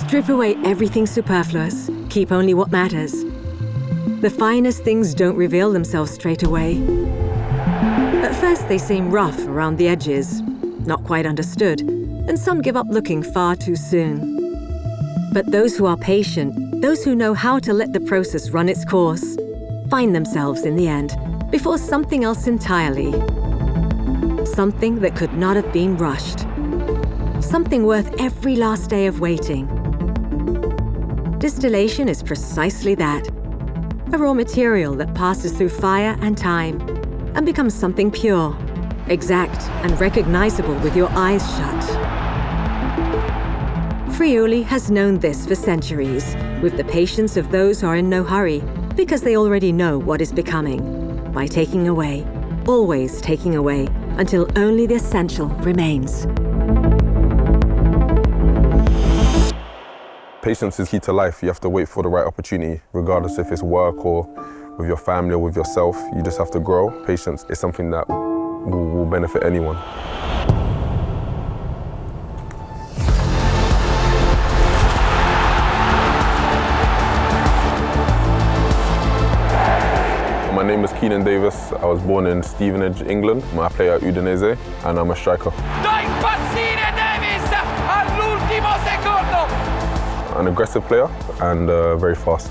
Strip away everything superfluous, keep only what matters. The finest things don't reveal themselves straight away. At first they seem rough around the edges, not quite understood, and some give up looking far too soon. But those who are patient, those who know how to let the process run its course, find themselves in the end, before something else entirely. Something that could not have been rushed. Something worth every last day of waiting. Distillation is precisely that. A raw material that passes through fire and time and becomes something pure, exact and recognizable with your eyes shut. Friuli has known this for centuries, with the patience of those who are in no hurry, because they already know what is becoming, by taking away, always taking away, until only the essential remains. Patience is key to life. You have to wait for the right opportunity, regardless if it's work or with your family or with yourself. You just have to grow. Patience is something that will benefit anyone. My name is Keinan Davis. I was born in Stevenage, England. I play at Udine and I'm a striker. An aggressive player and very fast.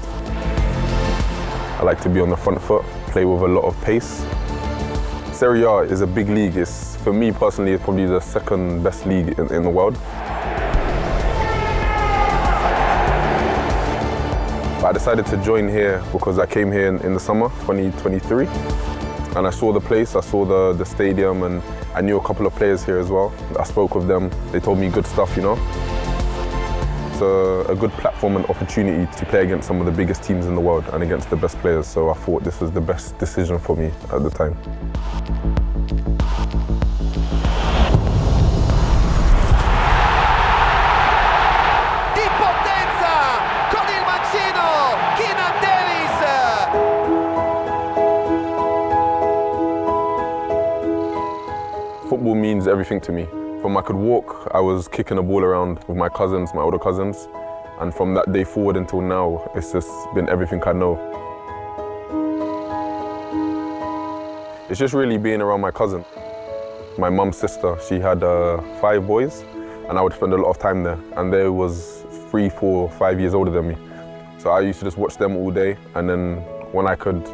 I like to be on the front foot, play with a lot of pace. Serie A is a big league. It's, for me personally, it's probably the second best league in the world. I decided to join here because I came here in the summer, 2023. And I saw the place, I saw the stadium, and I knew a couple of players here as well. I spoke with them, they told me good stuff, you know. It's a good platform and opportunity to play against some of the biggest teams in the world and against the best players, so I thought this was the best decision for me at the time. Di potenza con il mancino Keinan Davis. Football means everything to me. From I could walk, I was kicking a ball around with my cousins, my older cousins. And from that day forward until now, it's just been everything I know. It's just really being around my cousin. My mum's sister, she had 5 boys, and I would spend a lot of time there. And they was 3, 4, 5 years older than me. So I used to just watch them all day, and then when I could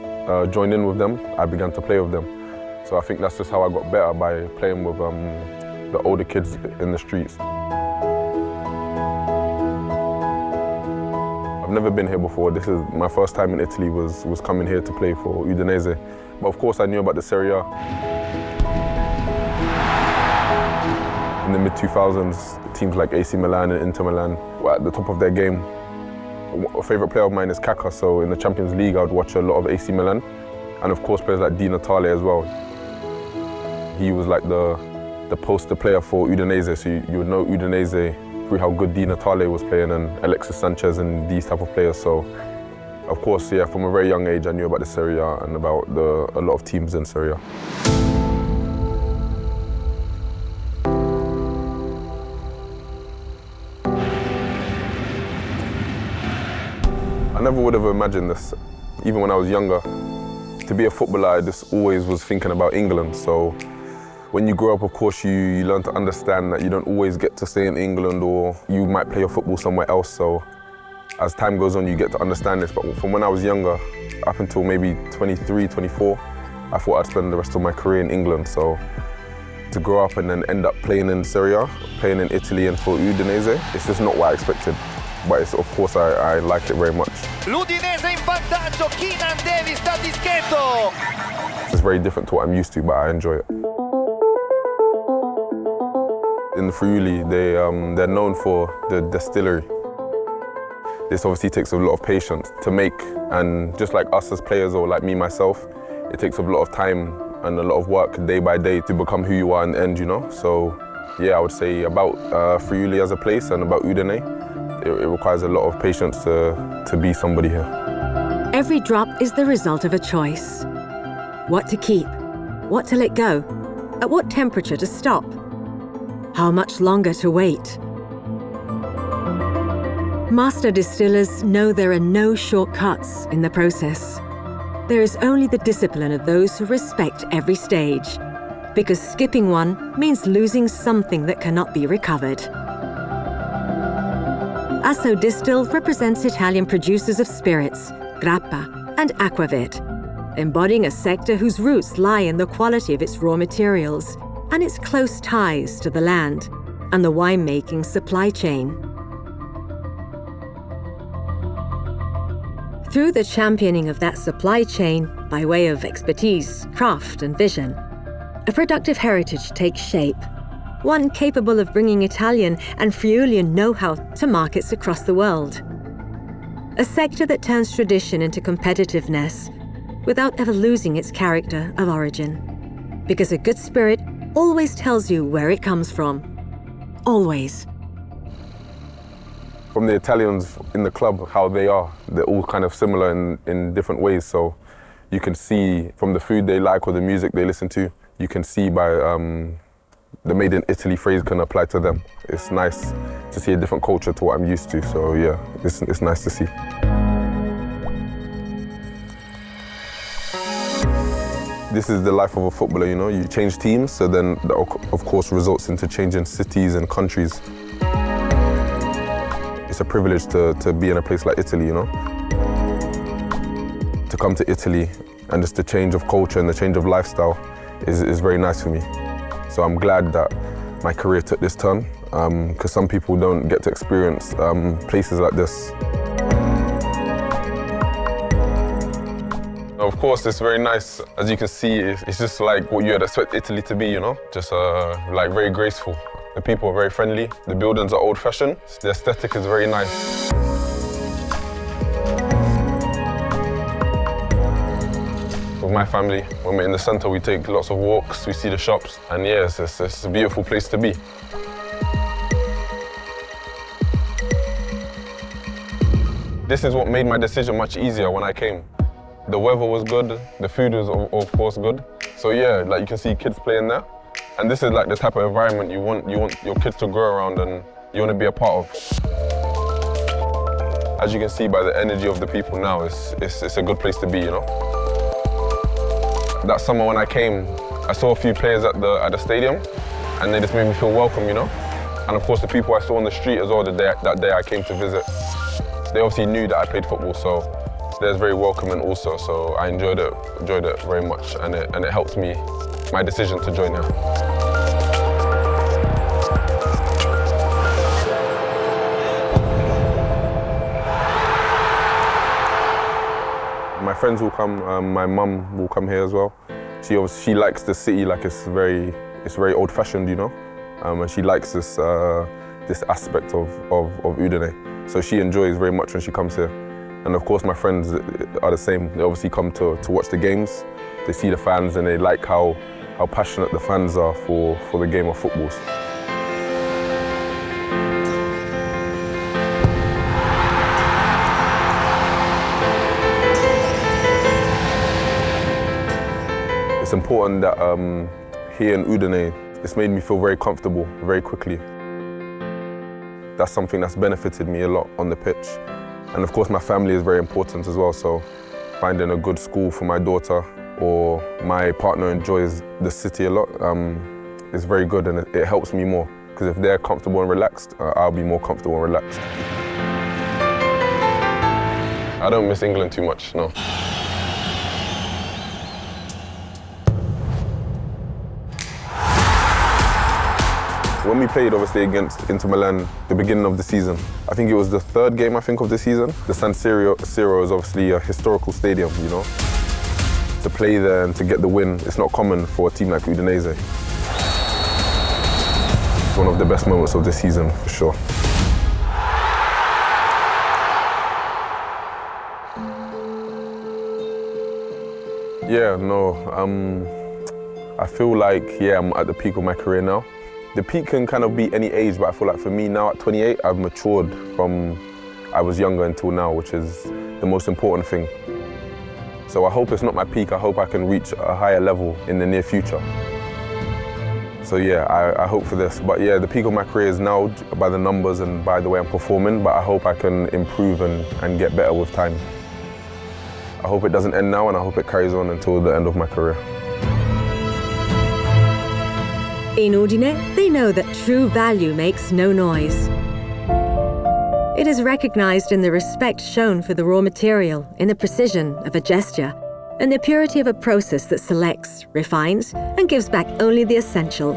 join in with them, I began to play with them. So I think that's just how I got better, by playing with the older kids in the streets. I've never been here before. This is my first time in Italy, was coming here to play for Udine. But of course I knew about the Serie A. In the mid-2000s, teams like AC Milan and Inter Milan were at the top of their game. A favourite player of mine is Kaká, so in the Champions League I would watch a lot of AC Milan. And of course players like Natale as well. He was like the poster player for Udine, so you would know Udine through how good Natale was playing, and Alexis Sanchez and these type of players. So, of course, yeah, from a very young age, I knew about the Serie A and about a lot of teams in Serie A. I never would have imagined this, even when I was younger. To be a footballer, I just always was thinking about England. So when you grow up, of course, you learn to understand that you don't always get to stay in England, or you might play your football somewhere else. So as time goes on, you get to understand this. But from when I was younger, up until maybe 23, 24, I thought I'd spend the rest of my career in England. So to grow up and then end up playing in Serie A, playing in Italy and for Udine, it's just not what I expected. But it's, of course, I like it very much. L'Udinese in vantaggio, Keinan Davis dal dischetto. It's very different to what I'm used to, but I enjoy it. In Friuli, they're known for the distillery. This obviously takes a lot of patience to make, and just like us as players, or like me myself, it takes a lot of time and a lot of work day by day to become who you are in the end, you know? So yeah, I would say about Friuli as a place and about Udine, it requires a lot of patience to be somebody here. Every drop is the result of a choice. What to keep, what to let go, at what temperature to stop, how much longer to wait. Master distillers know there are no shortcuts in the process. There is only the discipline of those who respect every stage, because skipping one means losing something that cannot be recovered. Asso Distill represents Italian producers of spirits, grappa and aquavit, embodying a sector whose roots lie in the quality of its raw materials and its close ties to the land and the winemaking supply chain. Through the championing of that supply chain, by way of expertise, craft and vision, a productive heritage takes shape, one capable of bringing Italian and Friulian know-how to markets across the world. A sector that turns tradition into competitiveness without ever losing its character of origin. Because a good spirit always tells you where it comes from. Always. From the Italians in the club, how they are, they're all kind of similar in different ways. So you can see from the food they like or the music they listen to, you can see by the made in Italy phrase can apply to them. It's nice to see a different culture to what I'm used to. So yeah, it's nice to see. This is the life of a footballer, you know? You change teams, so then that of course results into changing cities and countries. It's a privilege to be in a place like Italy, you know? To come to Italy and just the change of culture and the change of lifestyle is very nice for me. So I'm glad that my career took this turn, because some people don't get to experience places like this. Of course, it's very nice. As you can see, it's just like what you'd expect Italy to be, you know? Just like very graceful. The people are very friendly. The buildings are old-fashioned. The aesthetic is very nice. With my family, when we're in the center, we take lots of walks, we see the shops, and yeah, it's a beautiful place to be. This is what made my decision much easier when I came. The weather was good, the food was of course good. So yeah, like you can see kids playing there. And this is like the type of environment you want your kids to grow around and you want to be a part of. As you can see by the energy of the people now, it's a good place to be, you know? That summer when I came, I saw a few players at the stadium and they just made me feel welcome, you know? And of course the people I saw on the street as well that day I came to visit, they obviously knew that I played football, so they're very welcoming also, so I enjoyed it very much, and it helped me, my decision to join here. My friends will come, my mum will come here as well. She likes the city, like it's very old-fashioned, you know, and she likes this aspect of Udine. So she enjoys very much when she comes here. And of course my friends are the same. They obviously come to watch the games. They see the fans and they like how passionate the fans are for the game of football. It's important that here in Udine, it's made me feel very comfortable very quickly. That's something that's benefited me a lot on the pitch. And of course my family is very important as well, so finding a good school for my daughter or my partner enjoys the city a lot is very good, and it helps me more, because if they're comfortable and relaxed, I'll be more comfortable and relaxed. I don't miss England too much, no. When we played, obviously, against Inter Milan, the beginning of the season, I think it was the third game, of the season. The San Siro is obviously a historical stadium, you know. To play there and to get the win, it's not common for a team like Udinese. It's one of the best moments of the season, for sure. Yeah, no, I feel like, I'm at the peak of my career now. The peak can kind of be any age, but I feel like for me now at 28, I've matured from I was younger until now, which is the most important thing. So I hope it's not my peak. I hope I can reach a higher level in the near future. So I hope for this. But the peak of my career is now by the numbers and by the way I'm performing, but I hope I can improve and get better with time. I hope it doesn't end now, and I hope it carries on until the end of my career. In Udine, they know that true value makes no noise. It is recognized in the respect shown for the raw material, in the precision of a gesture, and the purity of a process that selects, refines, and gives back only the essential.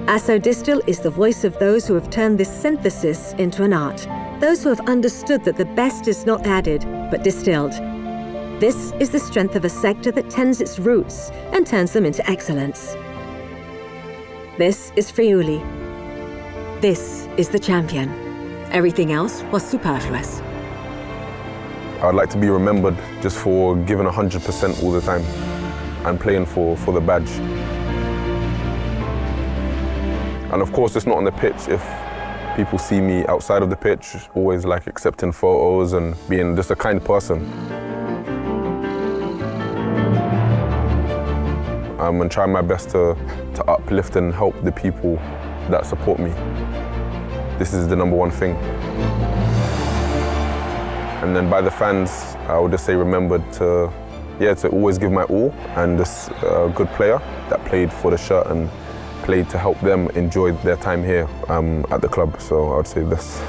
Asso Distill is the voice of those who have turned this synthesis into an art, those who have understood that the best is not added, but distilled. This is the strength of a sector that tends its roots and turns them into excellence. This is Friuli. This is the champion. Everything else was superfluous. I'd like to be remembered just for giving 100% all the time and playing for the badge. And of course, it's not on the pitch. If people see me outside of the pitch, always like accepting photos and being just a kind person. And trying my best to uplift and help the people that support me. This is the number one thing. And then by the fans, I would just say remembered to always give my all, and this good player that played for the shirt and played to help them enjoy their time here at the club. So I would say this.